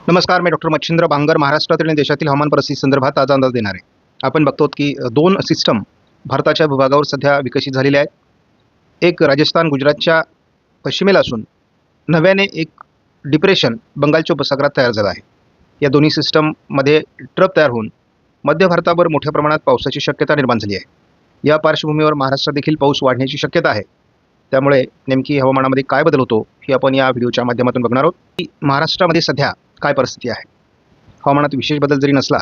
नमस्कार, मी डॉक्टर मच्छिंद्र बांगर महाराष्ट्रातील आणि देशातील हवामान परिस्थिती संदर्भात ताजा अंदाज देणार आहे. आपण बघतो की दोन सिस्टम भारताच्या भूभागावर सध्या विकसित झालेले आहेत. एक राजस्थान गुजरातच्या पश्चिमेला असून नव्याने एक डिप्रेशन बंगालच्या उपसागरात तयार झाला आहे. या दोन्ही सिस्टममध्ये ट्रप तयार होऊन मध्य भारतावर मोठ्या प्रमाणात पावसाची शक्यता निर्माण झाली आहे. या पार्श्वभूमीवर महाराष्ट्रात देखील पाऊस वाढण्याची शक्यता आहे. त्यामुळे नेमकी हवामानामध्ये काय बदल होतो हे आपण या व्हिडिओच्या माध्यमातून बघणार आहोत की महाराष्ट्रामध्ये सध्या काय परिस्थिती आहे. हवामानात विशेष बदल जरी नसला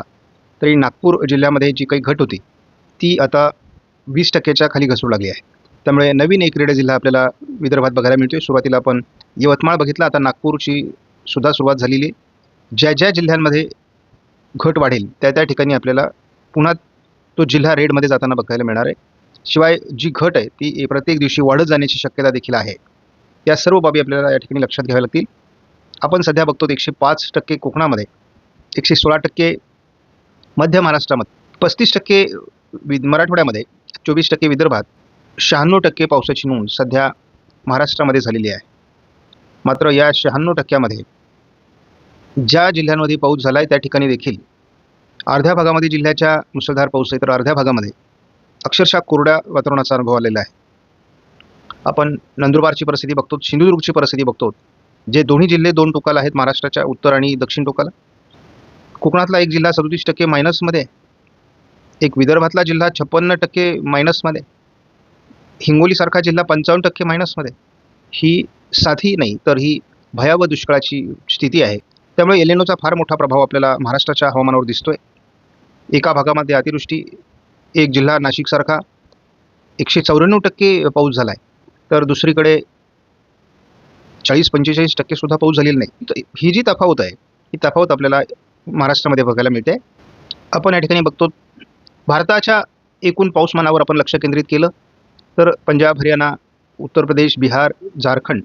तरी नागपूर जिल्ह्यामध्ये जी काही घट होती ती आता 20% खाली घसरू लागली आहे. त्यामुळे नवीन एक रेड जिल्हा आपल्याला विदर्भात बघायला मिळतोय. सुरुवातीला आपण यवतमाळ बघितला, आता नागपूरची सुद्धा सुरुवात झालेली आहे. ज्या ज्या जिल्ह्यांमध्ये घट वाढेल त्या ठिकाणी आपल्याला पुन्हा तो जिल्हा रेडमध्ये जाताना बघायला मिळणार आहे. शिवाय जी घट आहे ती प्रत्येक दिवशी वाढत जाण्याची शक्यता देखील आहे. या सर्व बाबी आपल्याला या ठिकाणी लक्षात घ्याव्या लागतील. आपण सध्या बघतो 105% कोकणामध्ये, 116% मध्य महाराष्ट्रामध्ये, 35% मराठवाड्यामध्ये, 24% विदर्भात, 96% पावसाची नोंद सध्या महाराष्ट्रामध्ये झालेली आहे. मात्र या 96%मध्ये ज्या जिल्ह्यांमध्ये पाऊस झाला आहे त्या ठिकाणी देखील अर्ध्या भागामध्ये जिल्ह्याच्या मुसळधार पाऊस आहे, तर अर्ध्या भागामध्ये अक्षरशः कोरड्या वातावरणाचा अनुभव आलेला आहे. आपण नंदुरबारची परिस्थिती बघतो, सिंधुदुर्गची परिस्थिती बघतो, जे दोन्ही जिल्हे दोन टोकाला आहेत, महाराष्ट्राच्या उत्तर आणि दक्षिण टोकाला. कोकणातला एक जिल्हा 37% मायनसमध्ये, एक विदर्भातला जिल्हा 56% मायनसमध्ये, हिंगोलीसारखा जिल्हा 55% मायनसमध्ये. ही साधी नाही तर ही भयावह दुष्काळाची स्थिती आहे. त्यामुळे एलेनोचा फार मोठा प्रभाव आपल्याला महाराष्ट्राच्या हवामानावर दिसतोय. एका भागामध्ये अतिवृष्टी, एक जिल्हा नाशिकसारखा 194% पाऊस झाला आहे, तर दुसरीकडे 40-45% सुद्धा पाऊस झालेला नाही. तर ही जी तफावत आहे ही तफावत आपल्याला महाराष्ट्रामध्ये बघायला मिळते. आपण या ठिकाणी बघतो भारताच्या एकूण पाऊसमानावर आपण लक्ष केंद्रित केलं तर पंजाब, हरियाणा, उत्तर प्रदेश, बिहार, झारखंड,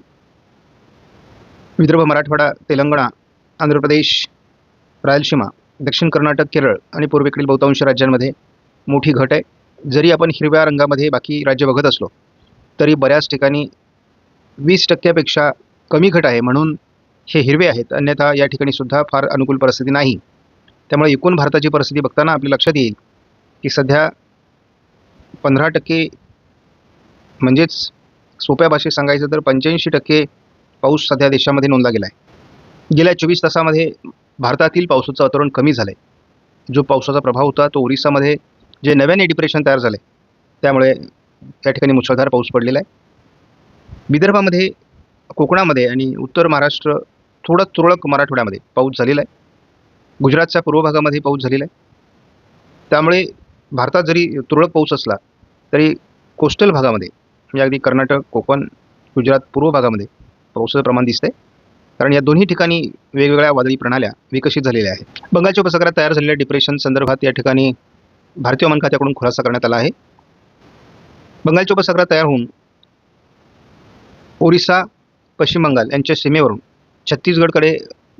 विदर्भ, मराठवाडा, तेलंगणा, आंध्र प्रदेश, रायलसीमा, दक्षिण कर्नाटक, केरळ आणि पूर्वेकडील बहुतांश राज्यांमध्ये मोठी घट आहे. जरी आपण हिरव्या रंगामध्ये बाकी राज्य बघत असलो तरी बऱ्याच ठिकाणी 20%पेक्षा कमी घट आहे, म्हणून हे हिरवे आहेत. अन्यथा या ठिकाणी सुद्धा फार अनुकूल परिस्थिती नाही. त्यामुळे एकूण भारताची परिस्थिती बघताना आपल्या लक्षात येईल की सध्या 15%, म्हणजेच सोप्या भाषेत सांगायचं तर 85% पाऊस सध्या देशामध्ये नोंदला गेला आहे. गेल्या 24 तासामध्ये भारतातील पावसाचं वातावरण कमी झालं आहे. जो पावसाचा प्रभाव होता तो ओरिसामध्ये जे नव्याने डिप्रेशन तयार झाले त्यामुळे त्या ठिकाणी मुसळधार पाऊस पडलेला आहे. विदर्भामध्ये, कोकणामध्ये आणि उत्तर महाराष्ट्र, थोडं तुरळक मराठवाड्यामध्ये पाऊस झालेला आहे. गुजरातच्या पूर्व भागामध्ये पाऊस झालेला आहे. त्यामुळे भारतात जरी तुरळक पाऊस असला तरी कोस्टल भागामध्ये म्हणजे अगदी कर्नाटक, कोकण, गुजरात पूर्व भागामध्ये पावसाचं प्रमाण दिसतंय. कारण या दोन्ही ठिकाणी वेगवेगळ्या वादळी प्रणाल्या विकसित झालेल्या आहेत. बंगालच्या उपसागरात तयार झालेल्या डिप्रेशन संदर्भात या ठिकाणी भारतीय हवामान खात्याकडून खुलासा करण्यात आला आहे. बंगालच्या उपसागरात तयार होऊन ओरिसा, पश्चिम बंगाल यांच्या सीमेवरून छत्तीसगडकडे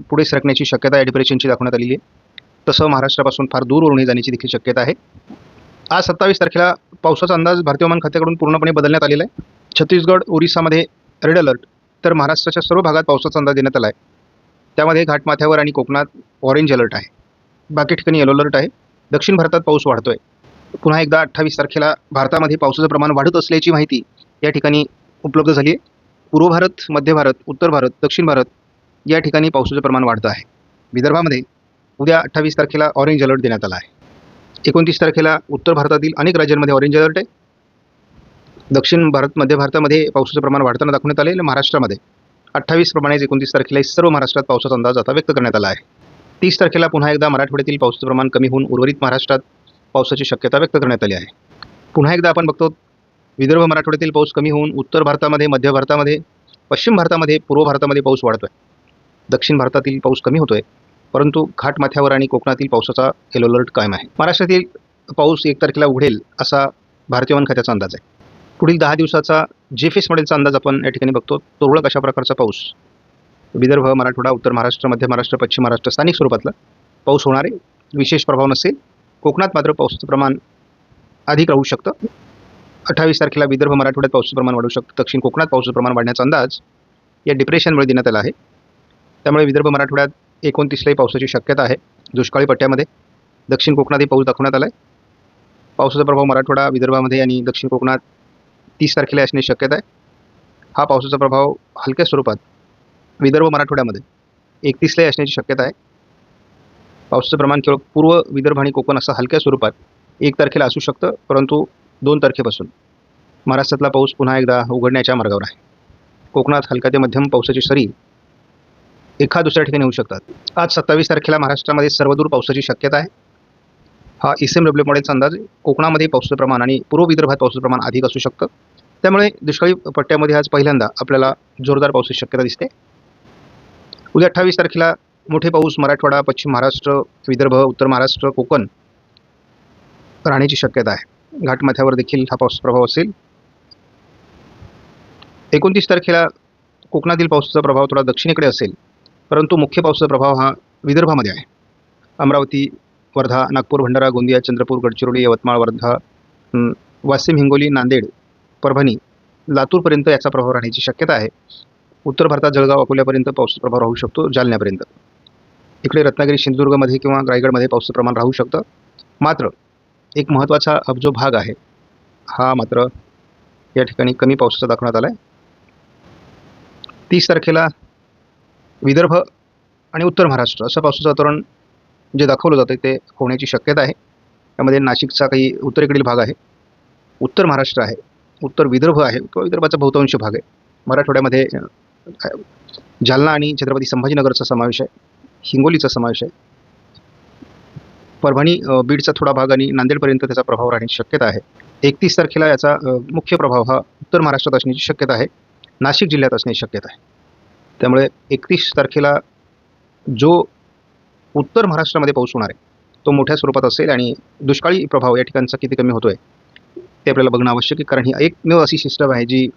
पुढे सरकण्याची शक्यता या डिप्रेशनची दाखवण्यात आलेली आहे. तसं महाराष्ट्रापासून फार दूरवरून जाण्याची देखील शक्यता आहे. आज 27 तारखेला पावसाचा अंदाज भारतीय हवामान खात्याकडून पूर्णपणे बदलण्यात आलेला आहे. छत्तीसगड, ओरिसामध्ये रेड अलर्ट, तर महाराष्ट्राच्या सर्व भागात पावसाचा अंदाज देण्यात आला आहे. त्यामध्ये घाटमाथ्यावर आणि कोकणात ऑरेंज अलर्ट आहे, बाकी ठिकाणी येलो अलर्ट आहे. दक्षिण भारतात पाऊस वाढतोय. पुन्हा एकदा 28 तारखेला भारतामध्ये पावसाचं प्रमाण वाढत असल्याची माहिती या ठिकाणी उपलब्ध झाली आहे. पूर्व भारत, मध्य भारत, उत्तर भारत, दक्षिण भारत या ठिकाणी पावसाचं प्रमाण वाढतं आहे. विदर्भामध्ये उद्या 28 तारखेला ऑरेंज अलर्ट देण्यात आला आहे. 29 तारखेला उत्तर भारतातील अनेक राज्यांमध्ये ऑरेंज अलर्ट आहे. दक्षिण भारत, मध्य भारतामध्ये पावसाचं प्रमाण वाढताना दाखवण्यात आले. महाराष्ट्रामध्ये 28 प्रमाणेच 29 तारखेला सर्व महाराष्ट्रात पावसाचा अंदाज आता व्यक्त करण्यात आला आहे. 30 तारखेला पुन्हा एकदा मराठवाड्यातील पावसाचं प्रमाण कमी होऊन उर्वरित महाराष्ट्रात पावसाची शक्यता व्यक्त करण्यात आली आहे. पुन्हा एकदा आपण बघतो विदर्भ, मराठवाड्यातील पाऊस कमी होऊन उत्तर भारतामध्ये, मध्य भारतामध्ये, पश्चिम भारतामध्ये, पूर्व भारतामध्ये पाऊस वाढतोय. दक्षिण भारतातील पाऊस कमी होतोय, परंतु घाटमाथ्यावर आणि कोकणातील पावसाचा येलो अलर्ट कायम आहे. महाराष्ट्रातील पाऊस 1 तारखेला उघडेल असा भारतीय हवामान खात्याचा अंदाज आहे. पुढील 10 दिवसाचा जेफेस मॉडेलचा अंदाज आपण या ठिकाणी बघतो. तुरळक अशा प्रकारचा पाऊस विदर्भ, मराठवाडा, उत्तर महाराष्ट्र, मध्य महाराष्ट्र, पश्चिम महाराष्ट्र स्थानिक स्वरूपातला पाऊस होणार आहे. विशेष प्रभाव नसेल. कोकणात मात्र पावसाचं प्रमाण अधिक राहू शकतं. 28 तारखेला विदर्भ, मराठवाड्यात पावसाचं प्रमाण वाढू शकतं. दक्षिण कोकणात पावसाचं प्रमाण वाढण्याचा अंदाज या डिप्रेशनमुळे देण्यात आला आहे. त्यामुळे विदर्भ, मराठवाड्यात 29लाही पावसाची शक्यता आहे. दुष्काळी पट्ट्यामध्ये दक्षिण कोकणातही पाऊस दाखवण्यात आला आहे. पावसाचा प्रभाव मराठवाडा, विदर्भामध्ये आणि दक्षिण कोकणात 30 तारखेला असण्याची शक्यता आहे. हा पावसाचा प्रभाव हलक्या स्वरूपात विदर्भ मराठवाड्यामध्ये 31लाही असण्याची शक्यता आहे. पावसाचं प्रमाण केवळ पूर्व विदर्भ आणि कोकण असं हलक्या स्वरूपात 1 तारखेला असू शकतं, परंतु 2 तारखेपासून महाराष्ट्रातला पाऊस पुन्हा एकदा उघडण्याच्या मार्गावर आहे. कोकणात हलका ते मध्यम पावसाची सरी एका दुसऱ्या ठिकाणी होऊ शकतात. आज 27 तारखेला महाराष्ट्रामध्ये सर्वदूर पावसाची शक्यता आहे. हा ISMW मॉडेलचा अंदाज आहे. कोकणामध्ये पावसाचं प्रमाण आणि पूर्व विदर्भात पावसाचं प्रमाण अधिक असू शकतं. त्यामुळे दुष्काळी पट्ट्यामध्ये आज पहिल्यांदा आपल्याला जोरदार पावसाची शक्यता दिसते. उद्या 28 तारखेला मोठे पाऊस मराठवाडा, पश्चिम महाराष्ट्र, विदर्भ, उत्तर महाराष्ट्र, कोकण राहण्याची शक्यता आहे. घाटमाथ्यावर देखील हा पाऊस प्रभाव असेल. 29 तारखेला कोकणातील पावसाचा प्रभाव थोडा दक्षिणेकडे असेल, परंतु मुख्य पावसाचा प्रभाव हा विदर्भामध्ये आहे. अमरावती, वर्धा, नागपूर, भंडारा, गोंदिया, चंद्रपूर, गडचिरोली, यवतमाळ, वर्धा, वाशिम, हिंगोली, नांदेड, परभणी, लातूरपर्यंत याचा प्रभाव राहण्याची शक्यता आहे. उत्तर भारतात जळगाव, अकोल्यापर्यंत पावसाचा प्रभाव राहू शकतो, जालन्यापर्यंत. इकडे रत्नागिरी, सिंधुदुर्गमध्ये किंवा रायगडमध्ये पावसाचं प्रमाण राहू शकतं. मात्र एक महत्त्वाचा जो भाग आहे हा मात्र या ठिकाणी कमी पावसाचा दाखवण्यात आला आहे. 30 तारखेला विदर्भ आणि उत्तर महाराष्ट्र असं पावसाचं वातावरण जे दाखवलं जातं ते होण्याची शक्यता आहे. त्यामध्ये नाशिकचा काही उत्तरेकडील भाग आहे, उत्तर महाराष्ट्र आहे, उत्तर विदर्भ आहे किंवा विदर्भाचा बहुतांश भाग आहे. मराठवाड्यामध्ये जालना आणि छत्रपती संभाजीनगरचा समावेश आहे, हिंगोलीचा समावेश आहे. परभणी, बीडचा थोडा भाग आणि नांदेडपर्यंत त्याचा प्रभाव राहण्याची शक्यता आहे. 31 तारखेला याचा मुख्य प्रभाव हा उत्तर महाराष्ट्रात असण्याची शक्यता आहे, नाशिक जिल्ह्यात असण्याची शक्यता आहे. त्यामुळे 31 तारखेला जो उत्तर महाराष्ट्रामध्ये पाऊस होणार आहे तो मोठ्या स्वरूपात असेल आणि दुष्काळी प्रभाव या ठिकाणचा किती कमी होतोय ते आपल्याला बघणं आवश्यक आहे, कारण ही एकमेव अशी सिस्टम आहे जी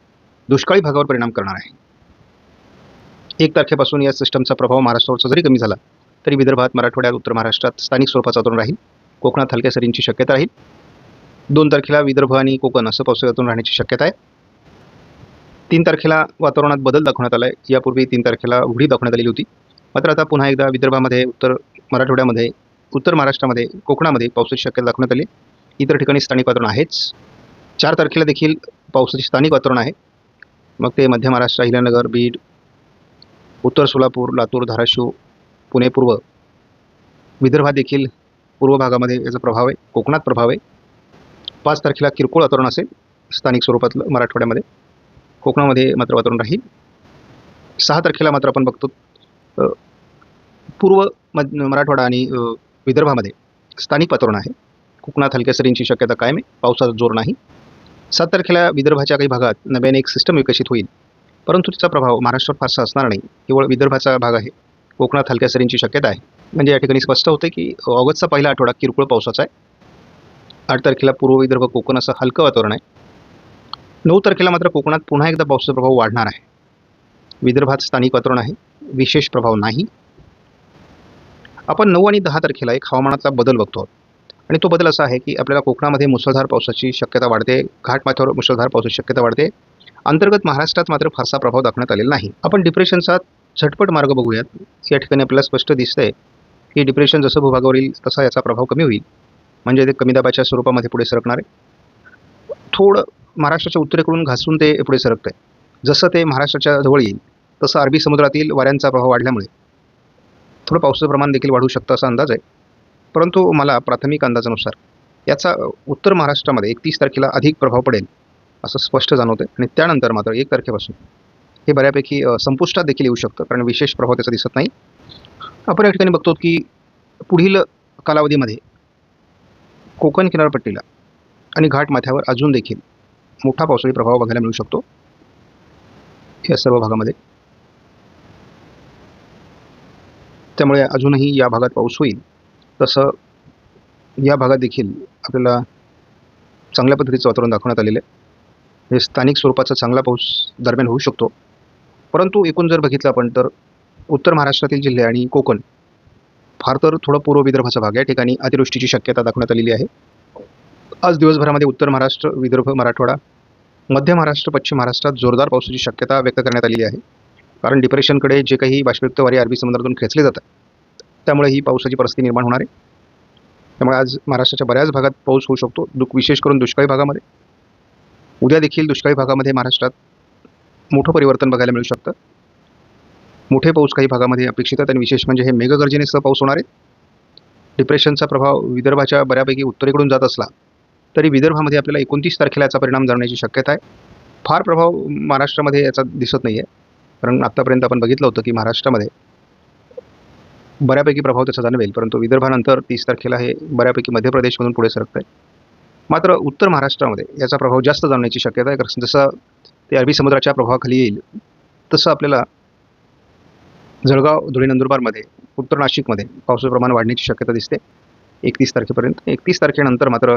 दुष्काळी भागावर परिणाम करणार आहे. 1 तारखेपासून या सिस्टमचा प्रभाव महाराष्ट्रावरचा जरी कमी झाला तरी विदर्भात, मराठवाड्यात, उत्तर महाराष्ट्रात स्थानिक स्वरूपाचं वातावरण राहील. कोकणात हलक्या सरींची शक्यता राहील. 2 तारखेला विदर्भ आणि कोकण असं पावसाचं वातावरण राहण्याची शक्यता आहे. 3 तारखेला वातावरणात बदल दाखवण्यात आला आहे. यापूर्वी 3 तारखेला उघडी दाखवण्यात आलेली होती. मात्र आता पुन्हा एकदा विदर्भामध्ये, उत्तर मराठवाड्यामध्ये, उत्तर महाराष्ट्रामध्ये, कोकणामध्ये पावसाची शक्यता दाखवण्यात आली. इतर ठिकाणी स्थानिक वातावरण आहेच. 4 तारखेला देखील पावसाचे स्थानिक वातावरण आहे. मग ते मध्य महाराष्ट्र, अहिल्यानगर, बीड, उत्तर सोलापूर, लातूर, धाराशिव, पुणे पूर्व, विदर्भात देखील पूर्व भागामध्ये याचा प्रभाव आहे, कोकणात प्रभाव आहे. 5 तारखेला किरकोळ वातावरण असेल स्थानिक स्वरूपातलं मराठवाड्यामध्ये, कोकणामध्ये मात्र वातावरण राहील. 6 तारखेला मात्र आपण बघतो पूर्व मराठवाडा आणि विदर्भामध्ये स्थानिक वातावरण आहे. कोकणात हलक्या सरींची शक्यता कायम आहे, पावसाचा जोर नाही. 7 तारखेला विदर्भाच्या काही भागात नव्याने एक सिस्टम विकसित होईल, परंतु तिचा प्रभाव महाराष्ट्रात फारसा असणार नाही. केवळ विदर्भाचा भाग आहे. कोकणात हलक्या सरींची शक्यता आहे. म्हणजे या ठिकाणी स्पष्ट होते की ऑगस्टचा पहिला आठवडा किरकोळ पावसाचा आहे. 8 तारखेला पूर्व विदर्भ, कोकण असं हलकं वातावरण आहे. 9 तारखेला मात्र कोकणात पुन्हा एकदा पावसाचा प्रभाव वाढणार आहे. विदर्भात स्थानिक वातावरण आहे, विशेष प्रभाव नाही. आपण 9 आणि 10 तारखेला एक हवामानातला बदल बघतो आणि तो बदल असा आहे की आपल्याला कोकणामध्ये मुसळधार पावसाची शक्यता वाढते, घाटमाथ्यावर मुसळधार पावसाची शक्यता वाढते. अंतर्गत महाराष्ट्रात मात्र फारसा प्रभाव दाखवण्यात आलेला नाही. आपण डिप्रेशनचा झटपट मार्ग बघूयात. या ठिकाणी आपल्याला स्पष्ट दिसतंय की डिप्रेशन जसं भूभागावर येईल तसा याचा प्रभाव कमी होईल, म्हणजे ते कमी दाबाच्या स्वरूपामध्ये पुढे सरकणार आहे. थोडं महाराष्ट्राच्या उत्तरेकडून घासून ते पुढे सरकतं आहे. जसं ते महाराष्ट्राच्या जवळ येईल तसं अरबी समुद्रातील वाऱ्यांचा प्रभाव वाढल्यामुळे थोडं पावसाचं प्रमाण देखील वाढू शकतं असा अंदाज आहे. परंतु मला प्राथमिक अंदाजानुसार याचा उत्तर महाराष्ट्रामध्ये 31 तारखेला अधिक प्रभाव पडेल असं स्पष्ट जाणवतं आणि त्यानंतर मात्र 1 तारखेपासून हे बऱ्यापैकी संपुष्टात देखील येऊ शकतं, कारण विशेष प्रभाव त्याचा दिसत नाही. आपण या ठिकाणी बघतो की पुढील कालावधीमध्ये कोकण किनारपट्टीला आणि घाटमाथ्यावर अजून देखील मोठा पावसाळी प्रभाव बघायला मिळू शकतो या सर्व भागामध्ये. त्यामुळे अजूनही या भागात पाऊस होईल. तसं या भागात देखील आपल्याला चांगल्या पद्धतीचं वातावरण दाखवण्यात आलेलं आहे. हे स्थानिक स्वरूपाचा चांगला पाऊस दरम्यान होऊ शकतो. परंतु एकूण जर बघितलं आपण तर उत्तर महाराष्ट्रातील जिल्हे आणि कोकण, फार तर थोडं पूर्व विदर्भाचा भाग या ठिकाणी अतिवृष्टीची शक्यता दाखवण्यात आलेली आहे. आज दिवसभरामध्ये उत्तर महाराष्ट्र, विदर्भ, मराठवाडा, मध्य महाराष्ट्र, पश्चिम महाराष्ट्रात जोरदार पावसाची शक्यता व्यक्त करण्यात आलेली आहे. कारण डिप्रेशनकडे जे काही बाष्पयुक्त वारे अरबी समुद्रातून खेचले जातात त्यामुळे ही पावसाची परिस्थिती निर्माण होणार आहे. त्यामुळे आज महाराष्ट्राच्या बऱ्याच भागात पाऊस होऊ शकतो, विशेष करून दुष्काळी भागामध्ये. उद्या देखील दुष्काळी भागामध्ये महाराष्ट्रात मोठं परिवर्तन बघायला मिळू शकतं. मोठे पाऊस काही भागामध्ये अपेक्षित आहेत आणि विशेष म्हणजे हे मेघगर्जनेसह पाऊस होणार आहे. डिप्रेशनचा प्रभाव विदर्भाच्या बऱ्यापैकी उत्तरेकडून जात असला तरी विदर्भामध्ये आपल्याला 29 तारखेला याचा परिणाम जाणवण्याची शक्यता आहे. फार प्रभाव महाराष्ट्रामध्ये याचा दिसत नाही आहे, कारण आत्तापर्यंत आपण बघितलं होतं की महाराष्ट्रामध्ये बऱ्यापैकी प्रभाव त्याचा जाणवेल, परंतु विदर्भानंतर 30 तारखेला हे बऱ्यापैकी मध्य प्रदेशमधून पुढे सरकत आहे. मात्र उत्तर महाराष्ट्रामध्ये याचा प्रभाव जास्त जाणण्याची शक्यता आहे, कारण जसं ते अरबी समुद्राच्या प्रभावाखाली येईल तसं आपल्याला जळगाव, धुळे, नंदुरबारमध्ये, उत्तर नाशिकमध्ये पावसाचं प्रमाण वाढण्याची शक्यता दिसते 31 तारखेपर्यंत. 31 तारखेनंतर मात्र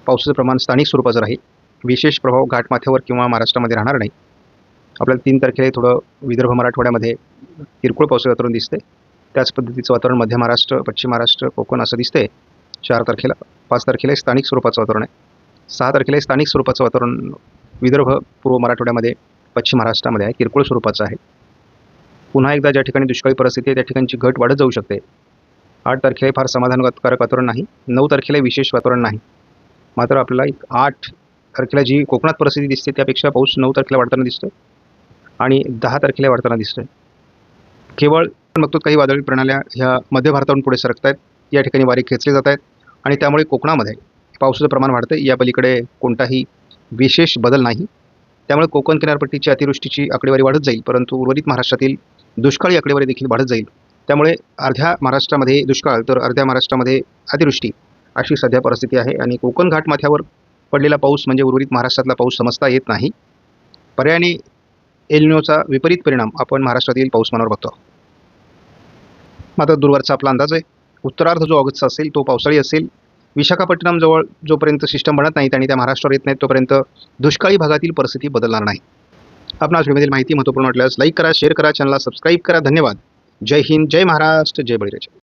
पावसाचं प्रमाण स्थानिक स्वरूपाचं राहील. विशेष प्रभाव घाटमाथ्यावर किंवा महाराष्ट्रामध्ये राहणार नाही. आपल्याला 3 तारखेला थोडं विदर्भ, मराठवाड्यामध्ये किरकोळ पावसाचं वातावरण दिसते. त्याच पद्धतीचं वातावरण मध्य महाराष्ट्र, पश्चिम महाराष्ट्र, कोकण असं दिसते 4 तारखेला. 5 तारखेला स्थानिक स्वरूपाचं वातावरण आहे. 6 तारखेला स्थानिक स्वरूपाचं वातावरण विदर्भ, पूर्व मराठवाड्यामध्ये, पश्चिम महाराष्ट्रामध्ये आहे, किरकोळ स्वरूपाचं आहे. पुन्हा एकदा ज्या ठिकाणी दुष्काळी परिस्थिती आहे त्या ठिकाणची घट वाढत जाऊ शकते. 8 तारखेला फार समाधानकारक वातावरण नाही. 9 तारखेला विशेष वातावरण नाही. मात्र आपल्याला 8 तारखेला जी कोकणात परिस्थिती दिसते त्यापेक्षा पाऊस 9 तारखेला वाढताना दिसतोय आणि 10 तारखेला वाढताना दिसतोय. केवळ आपण बघतो काही वादळी प्रणाल्या ह्या मध्य भारतावरून पुढे सरकत आहेत. या ठिकाणी वारे खेचले जात आहेत आणि त्यामुळे कोकणामध्ये पावसाचं प्रमाण वाढतं. या पलीकडे कोणताही विशेष बदल नाही. त्यामुळे कोकण किनारपट्टीची अतिवृष्टीची आकडेवारी वाढत जाईल, परंतु उर्वरित महाराष्ट्रातील दुष्काळी आकडेवारी देखील वाढत जाईल. त्यामुळे अर्ध्या महाराष्ट्रामध्ये दुष्काळ तर अर्ध्या महाराष्ट्रामध्ये अतिवृष्टी अशी सध्या परिस्थिती आहे आणि कोकण घाटमाथ्यावर पडलेला पाऊस म्हणजे उर्वरित महाराष्ट्रातला पाऊस समजता येत नाही. पर्यायाने एल निनोचा विपरीत परिणाम आपण महाराष्ट्रातील पाऊसमानावर बघतो. मात्र दूरवरचा आपला अंदाज आहे उत्तरार्ध जो ऑगस्टचा असेल तो पावसाळी असेल. विशाखापट्टणम जवळ जोपर्यंत सिस्टम बनत नाहीत आणि त्या महाराष्ट्रावर येत नाहीत तोपर्यंत दुष्काळी भागातील परिस्थिती बदलणार नाही. आपण आज व्हिडिओमधील माहिती महत्त्वपूर्ण वाटल्यास लाईक करा, शेअर करा, चॅनलला सबस्क्राईब करा. धन्यवाद. जय हिंद, जय महाराष्ट्र, जय बळीराजा.